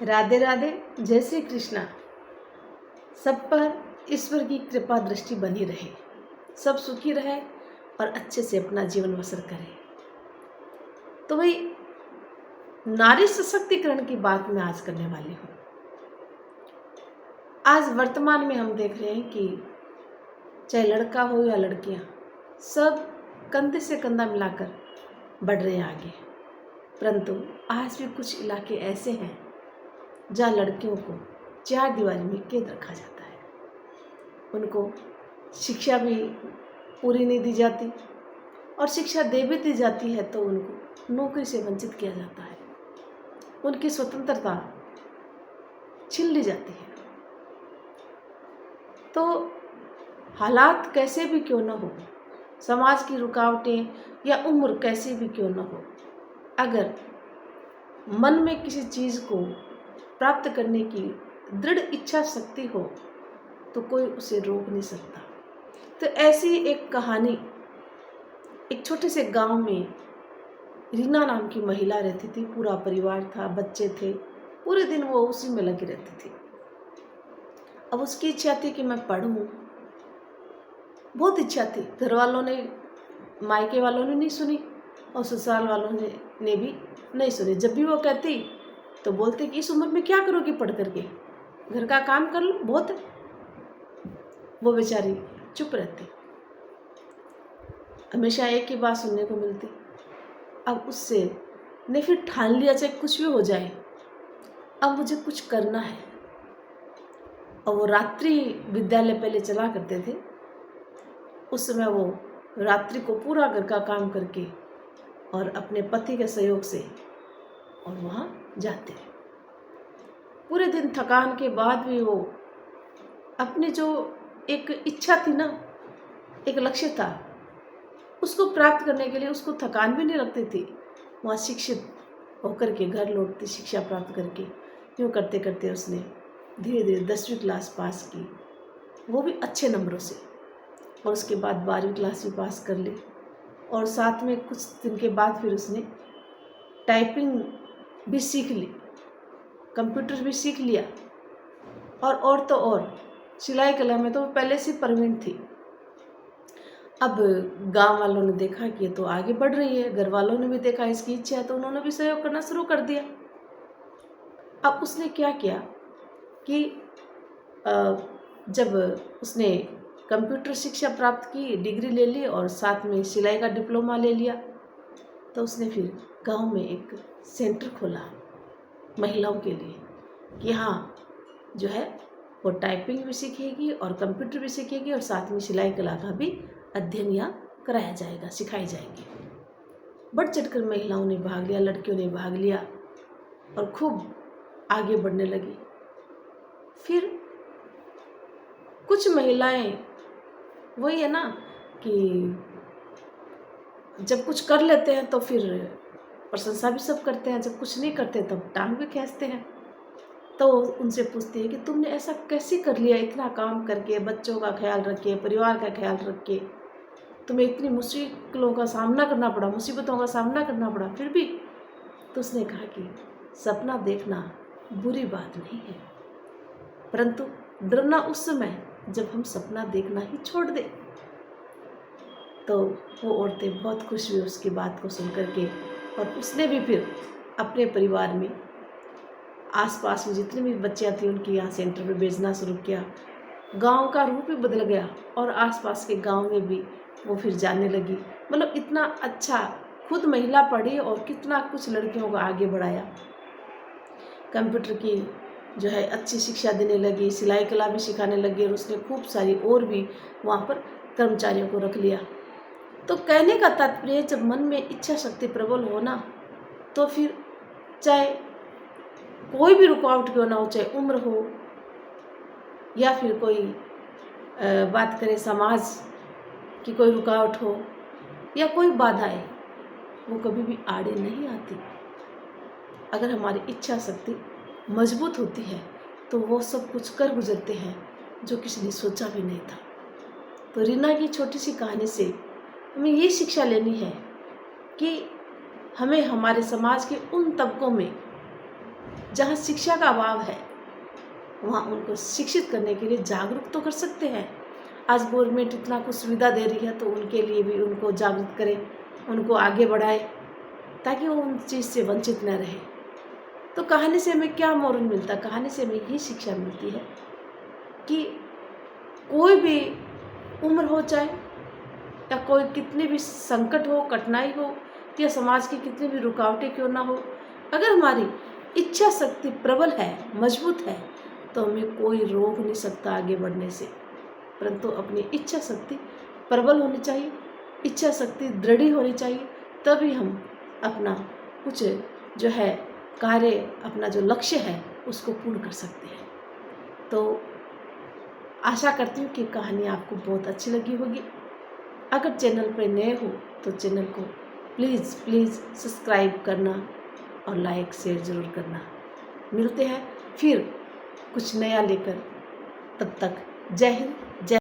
राधे राधे। जय श्री कृष्णा। सब पर ईश्वर की कृपा दृष्टि बनी रहे, सब सुखी रहे और अच्छे से अपना जीवन बसर करें। तो भाई, नारी सशक्तिकरण की बात मैं आज करने वाली हूँ। आज वर्तमान में हम देख रहे हैं कि चाहे लड़का हो या लड़कियाँ, सब कंधे से कंधा मिलाकर बढ़ रहे हैं आगे। परंतु आज भी कुछ इलाके ऐसे हैं जहाँ लड़कियों को चार दीवारी में कैद रखा जाता है। उनको शिक्षा भी पूरी नहीं दी जाती, और शिक्षा दे भी दी जाती है तो उनको नौकरी से वंचित किया जाता है। उनकी स्वतंत्रता छीन ली जाती है। तो हालात कैसे भी क्यों न हो, समाज की रुकावटें या उम्र कैसे भी क्यों न हो, अगर मन में किसी चीज़ को प्राप्त करने की दृढ़ इच्छा शक्ति हो तो कोई उसे रोक नहीं सकता। तो ऐसी एक कहानी, एक छोटे से गांव में रीना नाम की महिला रहती थी। पूरा परिवार था, बच्चे थे, पूरे दिन वो उसी में लगी रहती थी। अब उसकी इच्छा थी कि मैं पढ़ूं, बहुत इच्छा थी। घर वालों ने, मायके वालों ने नहीं सुनी और ससुराल वालों ने भी नहीं सुनी। जब भी वो कहती तो बोलते कि इस उम्र में क्या करोगी पढ़ करके, घर का काम कर लो, बहुत है। वो बेचारी चुप रहती, हमेशा एक ही बात सुनने को मिलती। अब उससे ने फिर ठान लिया, चाहे कुछ भी हो जाए, अब मुझे कुछ करना है। और वो रात्रि विद्यालय पहले चला करते थे। उस समय वो रात्रि को पूरा घर का काम करके और अपने पति के सहयोग से और वहाँ जाते। पूरे दिन थकान के बाद भी वो अपनी जो एक इच्छा थी ना, एक लक्ष्य था, उसको प्राप्त करने के लिए उसको थकान भी नहीं लगती थी। वहाँ शिक्षित होकर के घर लौटती, शिक्षा प्राप्त करके। यूँ करते करते उसने धीरे धीरे 10वीं क्लास पास की, वो भी अच्छे नंबरों से। और उसके बाद 12वीं क्लास भी पास कर ली। और साथ में कुछ दिन के बाद फिर उसने टाइपिंग भी सीख ली, कंप्यूटर भी सीख लिया, और तो और सिलाई कला में तो वो पहले से प्रवीण थी। अब गांव वालों ने देखा कि ये तो आगे बढ़ रही है, घर वालों ने भी देखा इसकी इच्छा है, तो उन्होंने भी सहयोग करना शुरू कर दिया। अब उसने क्या किया कि जब उसने कंप्यूटर शिक्षा प्राप्त की, डिग्री ले ली और साथ में सिलाई का डिप्लोमा ले लिया, तो उसने फिर गांव में एक सेंटर खोला महिलाओं के लिए कि हाँ, जो है वो टाइपिंग भी सीखेगी और कंप्यूटर भी सीखेगी और साथ में सिलाई कला का भी अध्ययन यहाँ कराया जाएगा, सिखाई जाएगी। बढ़ चढ़कर महिलाओं ने भाग लिया, लड़कियों ने भाग लिया और खूब आगे बढ़ने लगी। फिर कुछ महिलाएं, वही है ना कि जब कुछ कर लेते हैं तो फिर प्रशंसा भी सब करते हैं, जब कुछ नहीं करते तब टांग भी खींचते हैं। तो उनसे पूछती है कि तुमने ऐसा कैसे कर लिया, इतना काम करके, बच्चों का ख्याल रख के, परिवार का ख्याल रख के, तुम्हें इतनी मुश्किलों का सामना करना पड़ा, मुसीबतों का सामना करना पड़ा, फिर भी। तो उसने कहा कि सपना देखना बुरी बात नहीं है, परंतु डरना उस समय जब हम सपना देखना ही छोड़ दें। तो वो औरतें बहुत खुश हुई उसकी बात को सुन करके, और उसने भी फिर अपने परिवार में आसपास में जितनी भी बच्चियाँ थी उनकी यहाँ सेंटर पे भेजना शुरू किया। गांव का रूप ही बदल गया और आसपास के गांव में भी वो फिर जाने लगी। मतलब इतना अच्छा, खुद महिला पढ़ी और कितना कुछ लड़कियों को आगे बढ़ाया। कंप्यूटर की जो है अच्छी शिक्षा देने लगी, सिलाई कला भी सिखाने लगी, और उसने खूब सारी और भी वहाँ पर कर्मचारियों को रख लिया। तो कहने का तात्पर्य, जब मन में इच्छा शक्ति प्रबल हो ना, तो फिर चाहे कोई भी रुकावट क्यों ना हो, चाहे उम्र हो या फिर कोई बात करें समाज की कोई रुकावट हो या कोई बाधाएं, वो कभी भी आड़े नहीं आती। अगर हमारी इच्छा शक्ति मजबूत होती है तो वो सब कुछ कर गुजरते हैं जो किसी ने सोचा भी नहीं था। तो रीना की छोटी सी कहानी से हमें ये शिक्षा लेनी है कि हमें हमारे समाज के उन तबकों में जहाँ शिक्षा का अभाव है वहाँ उनको शिक्षित करने के लिए जागरूक तो कर सकते हैं। आज गवर्नमेंट इतना कुछ सुविधा दे रही है तो उनके लिए भी उनको जागरूक करें, उनको आगे बढ़ाए ताकि वो उन चीज़ से वंचित न रहे। तो कहानी से हमें क्या मोरल मिलता है? कहानी से हमें यही शिक्षा मिलती है कि कोई भी उम्र हो चाहे या कोई कितने भी संकट हो, कठिनाई हो या समाज की कितनी भी रुकावटें क्यों ना हो, अगर हमारी इच्छा शक्ति प्रबल है, मजबूत है, तो हमें कोई रोक नहीं सकता आगे बढ़ने से। परंतु अपनी इच्छा शक्ति प्रबल होनी चाहिए, इच्छा शक्ति दृढ़ होनी चाहिए, तभी हम अपना कुछ जो है कार्य, अपना जो लक्ष्य है उसको पूर्ण कर सकते हैं। तो आशा करती हूँ कि कहानी आपको बहुत अच्छी लगी होगी। अगर चैनल पर नए हो तो चैनल को प्लीज़ सब्सक्राइब करना और लाइक शेयर ज़रूर करना। मिलते हैं फिर कुछ नया लेकर, तब तक जय हिंद,